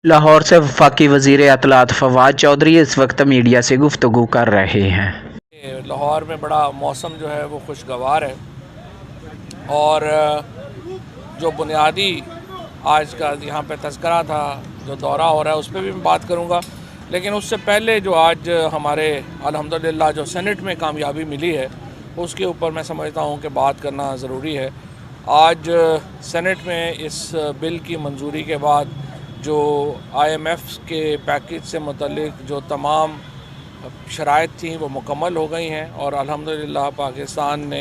लाहौर से वफाकी वज़ीर इत्तलात फवाद चौधरी इस वक्त मीडिया से गुफ्तगू कर रहे हैं। लाहौर में बड़ा मौसम जो है वो खुशगवार है और जो बुनियादी आज का यहाँ पे तज़किरा था, जो दौरा हो रहा है उस पर भी मैं बात करूँगा, लेकिन उससे पहले जो आज हमारे अल्हम्दुलिल्लाह जो सेनेट में कामयाबी मिली है उसके ऊपर मैं समझता हूँ कि बात करना ज़रूरी है। आज सेनेट में इस बिल की मंजूरी के बाद जो IMF के पैकेज से मुतल्लिक जो तमाम शराइत थी वो मुकम्मल हो गई हैं और अल्हम्दुलिल्लाह पाकिस्तान ने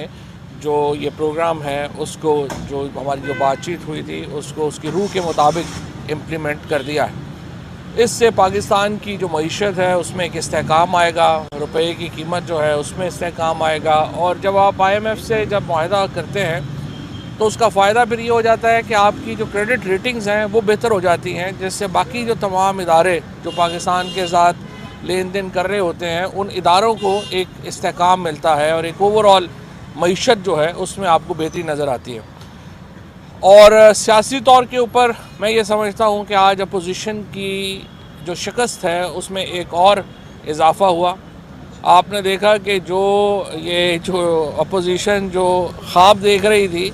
जो ये प्रोग्राम है उसको, जो हमारी जो बातचीत हुई थी उसको उसकी रूह के मुताबिक इम्प्लीमेंट कर दिया है। इससे पाकिस्तान की जो मईशत है उसमें एक इस्तेहकाम आएगा, रुपये की कीमत जो है उसमें इस्तेहकाम आएगा। और जब आप IMF से जब मुआहदा करते हैं तो उसका फ़ायदा फिर ये हो जाता है कि आपकी जो क्रेडिट रेटिंग्स हैं वो बेहतर हो जाती हैं, जिससे बाकी जो तमाम इदारे जो पाकिस्तान के साथ लेन देन कर रहे होते हैं उन इदारों को एक इस्तेहकाम मिलता है और एक ओवरऑल मईशत जो है उसमें आपको बेहतरी नज़र आती है। और सियासी तौर के ऊपर मैं ये समझता हूँ कि आज अपोजिशन की जो शिकस्त है उसमें एक और इजाफ़ा हुआ। आपने देखा कि जो अपोजिशन जो ख्वाब देख रही थी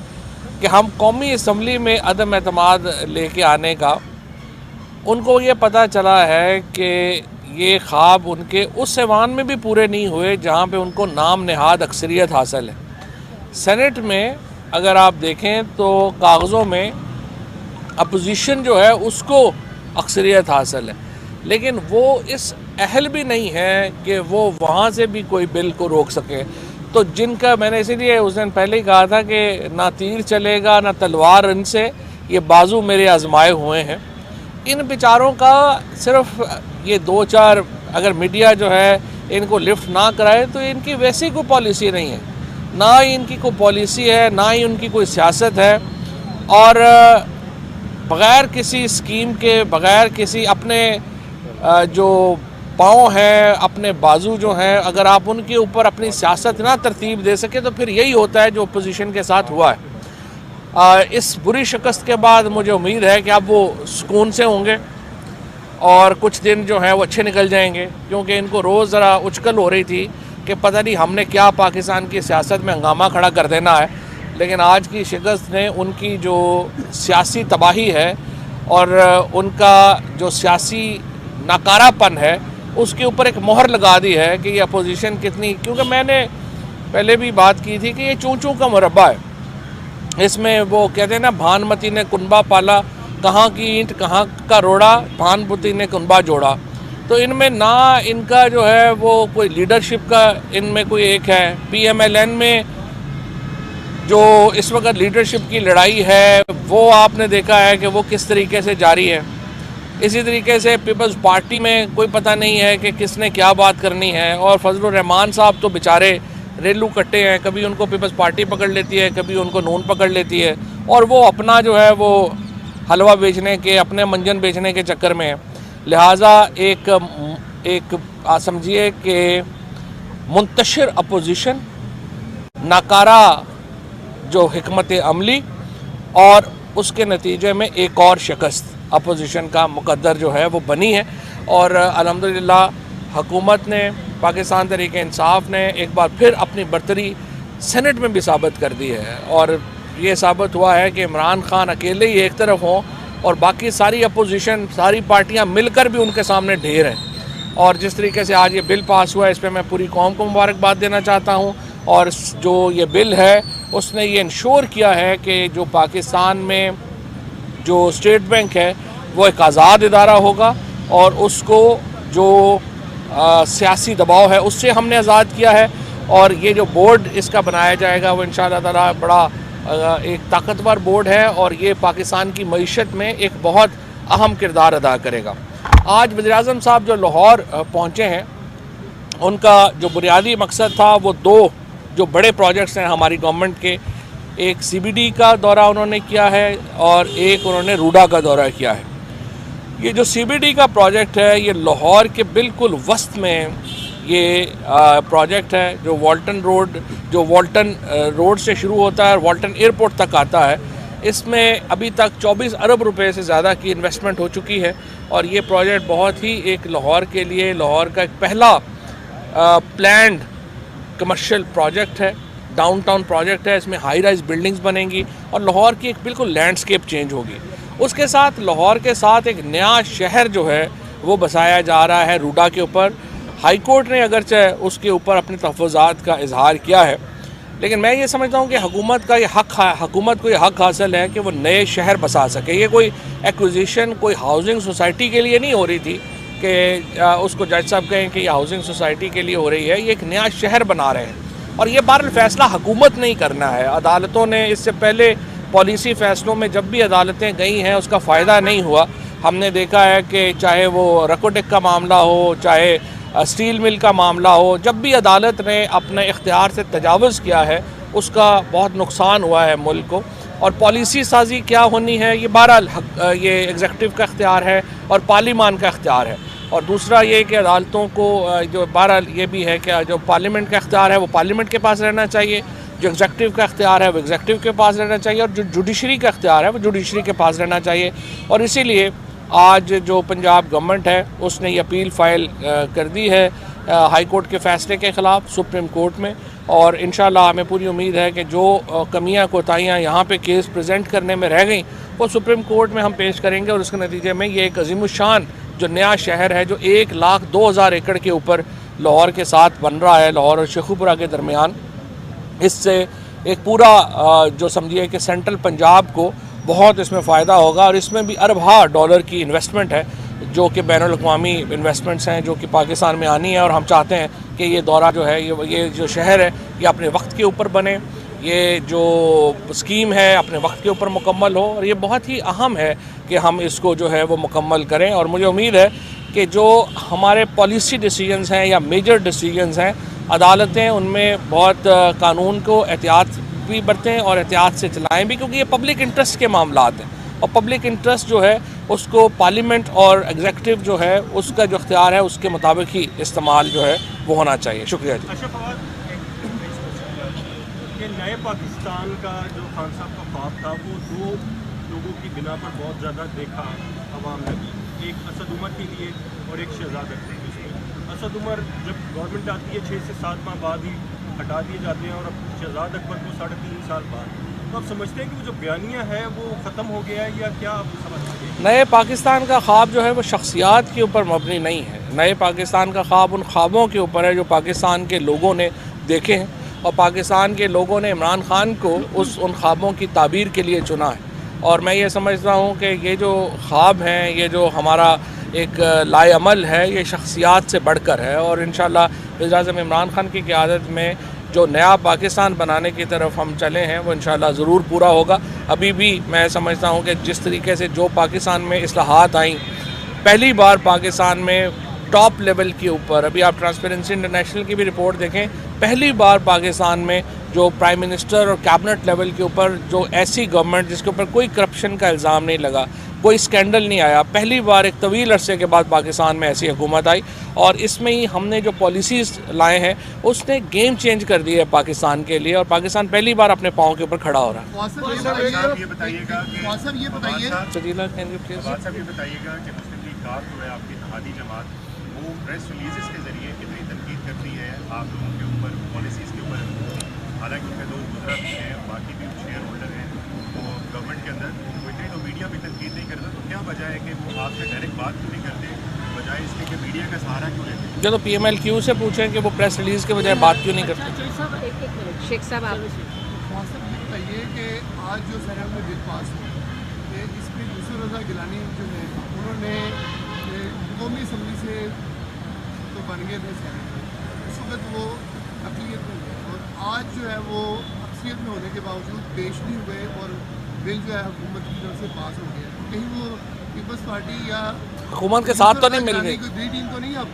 कि हम कौमी असम्बली में अदम एतमाद लेके आने का, उनको ये पता चला है कि ये ख्वाब उनके उस ऐवान में भी पूरे नहीं हुए जहाँ पे उनको नाम नहाद अक्सरियत हासिल है। सेनेट में अगर आप देखें तो कागज़ों में अपोजिशन जो है उसको अक्सरियत हासिल है, लेकिन वो इस अहल भी नहीं है कि वो वहाँ से भी कोई बिल को रोक सके। तो जिनका, मैंने इसीलिए उस दिन पहले ही कहा था कि ना तीर चलेगा ना तलवार, इनसे ये बाजू मेरे आजमाए हुए हैं। इन बेचारों का सिर्फ ये दो चार, अगर मीडिया जो है इनको लिफ्ट ना कराए तो इनकी वैसी कोई पॉलिसी नहीं है, ना ही इनकी कोई पॉलिसी है, ना ही उनकी कोई सियासत है। और बग़ैर किसी स्कीम के, बग़ैर किसी अपने जो पाँव हैं, अपने बाजू जो हैं, अगर आप उनके ऊपर अपनी सियासत ना तरतीब दे सके तो फिर यही होता है जो अपोजिशन के साथ हुआ है। इस बुरी शिकस्त के बाद मुझे उम्मीद है कि अब वो सुकून से होंगे और कुछ दिन जो हैं वो अच्छे निकल जाएंगे, क्योंकि इनको रोज़ ज़रा उचकल हो रही थी कि पता नहीं हमने क्या पाकिस्तान की सियासत में हंगामा खड़ा कर देना है। लेकिन आज की शिकस्त ने उनकी जो सियासी तबाही है और उनका जो सियासी नाकारापन है उसके ऊपर एक मोहर लगा दी है कि ये अपोजिशन कितनी, क्योंकि मैंने पहले भी बात की थी कि ये चूं चूं का मुरब्बा है। इसमें वो कहते हैं ना, भानमती ने कुनबा पाला, कहाँ की ईंट कहाँ का रोड़ा, भानमती ने कुनबा जोड़ा। तो इनमें ना इनका जो है वो कोई लीडरशिप का इनमें कोई एक है। PMLN में जो इस वक्त लीडरशिप की लड़ाई है वो आपने देखा है कि वो किस तरीके से जारी है। इसी तरीके से पीपल्स पार्टी में कोई पता नहीं है कि किसने क्या बात करनी है। और फजलुर रहमान साहब तो बेचारे रेलू कट्टे हैं, कभी उनको पीपल्स पार्टी पकड़ लेती है, कभी उनको नून पकड़ लेती है, और वो अपना जो है वो हलवा बेचने के, अपने मंजन बेचने के चक्कर में है। लिहाजा एक समझिए कि मुंतशिर अपोजिशन, नाकारा जो हिकमत अमली, और उसके नतीजे में एक और शिकस्त अपोजिशन का मुकद्दर जो है वो बनी है। और अल्हम्दुलिल्लाह हुकूमत ने, पाकिस्तान तहरीक इंसाफ ने एक बार फिर अपनी बर्तरी सेनेट में भी साबित कर दी है। और ये साबित हुआ है कि इमरान खान अकेले ही एक तरफ हों और बाकी सारी अपोजिशन, सारी पार्टियां मिलकर भी उनके सामने ढेर हैं। और जिस तरीके से आज ये बिल पास हुआ है इस पर मैं पूरी कौम को मुबारकबाद देना चाहता हूँ। और जो ये बिल है उसने ये इंश्योर किया है कि जो पाकिस्तान में जो स्टेट बैंक है वो एक आज़ाद इदारा होगा और उसको जो सियासी दबाव है उससे हमने आज़ाद किया है। और ये जो बोर्ड इसका बनाया जाएगा वो इंशाअल्लाह ताला बड़ा एक ताकतवर बोर्ड है और ये पाकिस्तान की मईशत में एक बहुत अहम किरदार अदा करेगा। आज वज़ीर-ए-आज़म साहब जो लाहौर पहुँचे हैं, उनका जो बुनियादी मकसद था वो दो जो बड़े प्रोजेक्ट्स हैं हमारी गवर्नमेंट के, एक CBD का दौरा उन्होंने किया है और एक उन्होंने रूडा का दौरा किया है। ये जो CBD का प्रोजेक्ट है ये लाहौर के बिल्कुल वस्त में ये प्रोजेक्ट है, जो वाल्टन रोड से शुरू होता है और वाल्टन एयरपोर्ट तक आता है। इसमें अभी तक 24 अरब रुपए से ज़्यादा की इन्वेस्टमेंट हो चुकी है और ये प्रोजेक्ट बहुत ही एक लाहौर के लिए, लाहौर का एक पहला प्लान्ड कमर्शियल प्रोजेक्ट है, डाउनटाउन प्रोजेक्ट है। इसमें हाई राइज बिल्डिंग्स बनेंगी और लाहौर की एक बिल्कुल लैंडस्केप चेंज होगी। उसके साथ लाहौर के साथ एक नया शहर जो है वो बसाया जा रहा है रूडा के ऊपर। हाई कोर्ट ने अगरचे उसके ऊपर अपने तहफ़्फ़ुज़ात का इजहार किया है, लेकिन मैं ये समझता हूँ कि हुकूमत को ये हक़ हासिल है कि वो नए शहर बसा सके। ये कोई एक्विजिशन कोई हाउसिंग सोसाइटी के लिए नहीं हो रही थी कि उसको जज साहब कहें कि ये हाउसिंग सोसाइटी के लिए हो रही है। ये एक नया शहर बना रहे हैं और ये बहरहाल फ़ैसला हुकूमत नहीं करना है। अदालतों ने इससे पहले पॉलिसी फ़ैसलों में जब भी अदालतें गई हैं उसका फ़ायदा नहीं हुआ। हमने देखा है कि चाहे वो रकोटेक का मामला हो, चाहे स्टील मिल का मामला हो, जब भी अदालत ने अपने इख्तियार से तजावुज़ किया है उसका बहुत नुकसान हुआ है मुल्क को। और पॉलिसी साजी क्या होनी है ये बहरहाल ये एग्जीक्यूटिव का इख्तियार है और पार्लिमान का इख्तियार है। और दूसरा ये कि अदालतों को जो बहरहाल ये भी है कि जो पार्लियामेंट का इख्तियार है वो पार्लियामेंट के पास रहना चाहिए, जो एग्जीक्यूटिव का इख्तियार है वो एग्जीक्यूटिव के पास रहना चाहिए और जो जुडिशरी का इख्तियार है वो जुडिशरी के पास रहना चाहिए। और इसीलिए आज जो पंजाब गवर्नमेंट है उसने ये अपील फ़ाइल कर दी है हाई कोर्ट के फ़ैसले के ख़िलाफ़ सुप्रीम कोर्ट में। और इंशाल्लाह हमें पूरी उम्मीद है कि जो कमियां कोताहियां यहाँ पे केस प्रेजेंट करने में रह गई वो सुप्रीम कोर्ट में हम पेश करेंगे और उसके नतीजे में ये एक अज़ीमुश्शान जो नया शहर है जो 1,02,000 एकड़ के ऊपर लाहौर के साथ बन रहा है, लाहौर और शेखुपुरा के दरमियान, इससे एक पूरा जो समझिए कि सेंट्रल पंजाब को बहुत इसमें फ़ायदा होगा। और इसमें भी अरबा डॉलर की इन्वेस्टमेंट है जो कि बैनुल अक़वामी इन्वेस्टमेंट्स हैं जो कि पाकिस्तान में आनी है। और हम चाहते हैं कि ये दौरा जो है ये जो शहर है ये अपने वक्त के ऊपर बने, ये जो स्कीम है अपने वक्त के ऊपर मुकम्मल हो और ये बहुत ही अहम है कि हम इसको जो है वो मुकम्मल करें। और मुझे उम्मीद है कि जो हमारे पॉलिसी डिसीजंस हैं या मेजर डिसीजंस हैं, अदालतें उनमें बहुत कानून को एहतियात भी बरतें और एहतियात से चलाएं भी, क्योंकि ये पब्लिक इंटरेस्ट के मामलात हैं और पब्लिक इंटरेस्ट जो है उसको पार्लियामेंट और एग्जीक्यूटिव जो है उसका जो इख्तियार है उसके मुताबिक ही इस्तेमाल जो है वो होना चाहिए। शुक्रिया जी। अच्छा फवाद, ये नए पाकिस्तान का जो खान साहब का ख्वाब था वो दो लोगों की बिना पर बहुत ज़्यादा देखा अवाम ने, एक असद उमर के लिए और एक शहजाद अकबर के लिए। असद उमर जब गवर्नमेंट आती है 6 से 7 माह बाद ही हटा दिए जाते हैं और अब शहजाद अकबर को 3.5 साल बाद, तो आप समझते हैं कि वो जो बयानिया है वो ख़त्म हो गया है या क्या आप समझते हैं? नए पाकिस्तान का ख्वाब जो है वो शख्सियात के ऊपर मबनी नहीं है। नए पाकिस्तान का ख्वाब उन ख्वाबों के ऊपर है जो पाकिस्तान के लोगों ने देखे हैं और पाकिस्तान के लोगों ने इमरान खान को उन ख्वाबों की ताबीर के लिए चुना है। और मैं ये समझता हूँ कि ये जो ख्वाब हैं, ये जो हमारा एक लाएअमल है, ये शख्सियात से बढ़कर है। और इंशाअल्लाह वज़ीर-ए-आज़म इमरान खान की क़यादत में जो नया पाकिस्तान बनाने की तरफ हम चले हैं वो इंशाअल्लाह ज़रूर पूरा होगा। अभी भी मैं समझता हूँ कि जिस तरीके से जो पाकिस्तान में इस्लाहात आई, पहली बार पाकिस्तान में टॉप लेवल के ऊपर, अभी आप ट्रांसपेरेंसी इंटरनेशनल की भी रिपोर्ट देखें, पहली बार पाकिस्तान में जो प्राइम मिनिस्टर और कैबिनेट लेवल के ऊपर जो ऐसी गवर्नमेंट जिसके ऊपर कोई करप्शन का इल्ज़ाम नहीं लगा, कोई स्कैंडल नहीं आया, पहली बार एक तवील अरसे के बाद पाकिस्तान में ऐसी हुकूमत आई। और इसमें ही हमने जो पॉलिसीज़ लाए हैं उसने गेम चेंज कर दी है पाकिस्तान के लिए और पाकिस्तान पहली बार अपने पाँव के ऊपर खड़ा हो रहा है। ये बताइएगा कि सजीला, कैन यू प्लीज साहब ये बताइएगा कि मुस्लिम लीग काफ जो है आपकी इत्तेहादी जमात, वो प्रेस रिलीज़ के ज़रिए कितनी तनकीद करती है आप लोगों के ऊपर, पॉलिसीज़ के ऊपर? हालांकि उनके दो गुजरा भी हैं, बाकी भी शेयर होल्डर हैं तो गवर्नमेंट के अंदर, तो इतनी तो मीडिया भी तनकीद नहीं करता, तो क्या वजह है कि वो आपसे डायरेक्ट बात क्यों नहीं करते, बजाय इसके कि मीडिया का सहारा क्यों लेते? जो तो PMLQ से पूछें कि वो प्रेस रिलीज़ के बजाय बात क्यों नहीं करते। शेख साहब आप ये बताइए कि आज जो सैनिक में बिल पास हुआ कि इसमें यूसुफ रज़ा गिलानी जो है उन्होंने कौमी असम्बली से तो बन गए थे सैनिक, उस वक्त वो अक़लियत में हुए और आज जो है वो अक्सियत में होने के बावजूद पेश नहीं हुए और बिल जो है हुकूमत की तरफ से पास हो गया। कहीं वो पीपल्स पार्टी या हुकूमत के साथ तो नहीं मिल गई, कोई बड़ी टीम तो नहीं अब?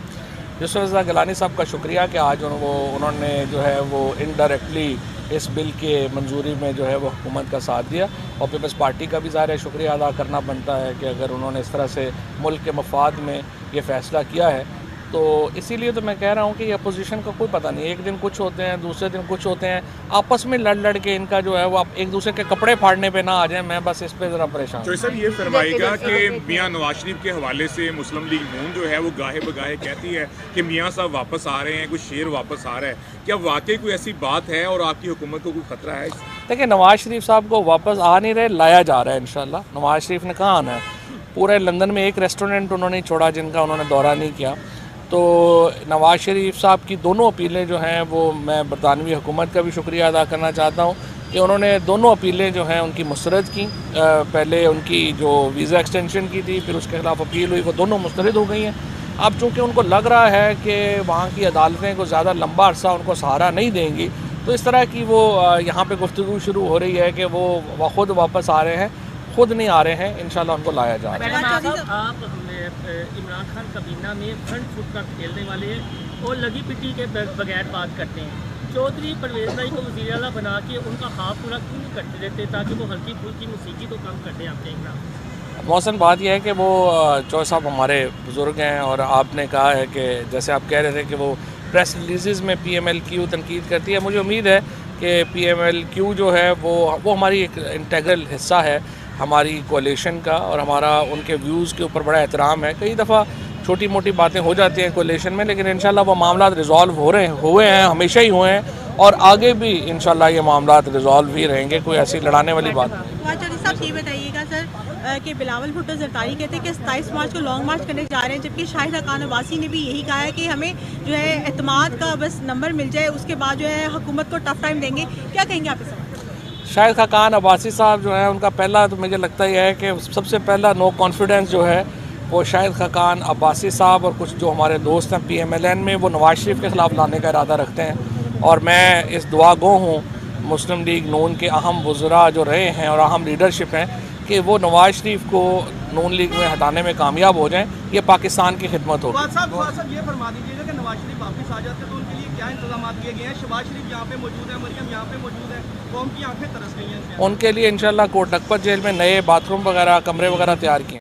यूसुफ रज़ा गिलानी साहब का शुक्रिया कि आज उन्होंने जो है वो इनडायरेक्टली इस बिल के मंजूरी में जो है वो हुकूमत का साथ दिया और पीपल्स पार्टी का भी ज़ाहिर शुक्रिया अदा करना बनता है कि अगर उन्होंने इस तरह से मुल्क के मफाद में ये फ़ैसला किया है तो इसीलिए तो मैं कह रहा हूँ कि अपोजिशन का कोई पता नहीं, एक दिन कुछ होते हैं, दूसरे दिन कुछ होते हैं, आपस में लड़ के इनका जो है वो आप एक दूसरे के कपड़े फाड़ने पे ना आ जाए। मैं बस इस पे ज़रा परेशान तो सर ये फरमाएगा कि मियाँ नवाज शरीफ के हवाले से मुस्लिम लीग नून जो है वो गाहे बगाहे कहती है कि मियाँ साहब वापस आ रहे हैं, कुछ शेर वापस आ रहा है, क्या वाकई कोई ऐसी बात है और आपकी हुकूमत को कोई खतरा है? देखिए, नवाज शरीफ साहब को वापस आ नहीं रहे, लाया जा रहा है इंशाल्लाह। नवाज शरीफ ने कहाँ आना है? पूरे लंदन में एक रेस्टोरेंट उन्होंने छोड़ा जिनका उन्होंने दौरा नहीं किया। तो नवाज शरीफ साहब की दोनों अपीलें जो हैं वो मैं बरतानवी हुकूमत का भी शुक्रिया अदा करना चाहता हूँ कि उन्होंने दोनों अपीलें जो हैं उनकी मुस्तरद की। पहले उनकी जो वीज़ा एक्सटेंशन की थी, फिर उसके खिलाफ अपील हुई, वो दोनों मुस्तरद हो गई हैं। अब चूँकि उनको लग रहा है कि वहाँ की अदालतें को ज़्यादा लंबा अरसा उनको सहारा नहीं देंगी, तो इस तरह की वो यहाँ पे गुफ्तगू शुरू हो रही है कि वो ख़ुद वापस आ रहे हैं, खुद नहीं आ रहे हैं, इंशाल्लाह उनको लाया जा रहा है। आप इमरान खान काबीना में फ्रंट फुट पर खेलने वाले हैं और लगी पिटी के बगैर बात करते हैं। चौधरी परवेज भाई को वज़ीर आला बना के उनका हाथ पूरा क्यों नहीं करते देते ताकि वो हल्की फुल्की मौसीकी तो कम कर दें आपके इमरान? मौसम बात यह है कि वो चौधरी साहब हमारे बुज़ुर्ग हैं और आपने कहा है कि जैसे आप कह रहे थे कि वो प्रेस रिलीज़ में PMLQ तनकीद करती है। मुझे उम्मीद है कि PMLQ जो है वो हमारी एक इंटेग्रल हिस्सा है हमारी कोalition का, और हमारा उनके व्यूज़ के ऊपर बड़ा एहतराम है। कई दफ़ा छोटी मोटी बातें हो जाती हैं कोalition में, लेकिन इंशाल्लाह वो मामला रिज़ॉल्व हुए हैं, हमेशा ही हुए हैं और आगे भी इंशाल्लाह ये मामला रिज़ॉल्व ही रहेंगे। कोई ऐसी लड़ाने वाली बात नहीं। चौधरी साहब ये बताइएगा सर कि बिलावल भुट्टो ज़रदारी कहते हैं कि 27 मार्च को लॉन्ग मार्च करने जा रहे हैं, जबकि शाहिद खान अब्बासी ने भी यही कहा है कि हमें जो है एतमाद का बस नंबर मिल जाए, उसके बाद जो है हुकूमत को टफ टाइम देंगे। क्या कहेंगे आप इस? शाहिद खान अब्बासी साहब जो है उनका पहला तो मुझे लगता ही है कि सबसे पहला नो कॉन्फिडेंस जो है वो शाहिद खान अब्बासी साहब और कुछ जो हमारे दोस्त हैं PMLN में, वो नवाज शरीफ के ख़िलाफ़ लाने का इरादा रखते हैं। और मैं इस दुआ गो हूँ मुस्लिम लीग नून के अहम वज़रा जो रहे हैं और अहम लीडरशिप हैं कि वो नवाज शरीफ को नून लीग में हटाने में कामयाब हो जाएँ। ये पाकिस्तान की खिदमत होगी। साहब ये फरमा दीजिएगा कि नवाज शरीफ वापस आ जाते तो उनके लिए क्या इंतजाम किए गए हैं? शहबाज शरीफ यहाँ पे मौजूद है, मरियम यहाँ पे मौजूद है, कौम की आंखें तरस गई हैं। उनके लिए इंशाल्लाह कोट लखपत जेल में नए बाथरूम वगैरह, कमरे वगैरह तैयार किए।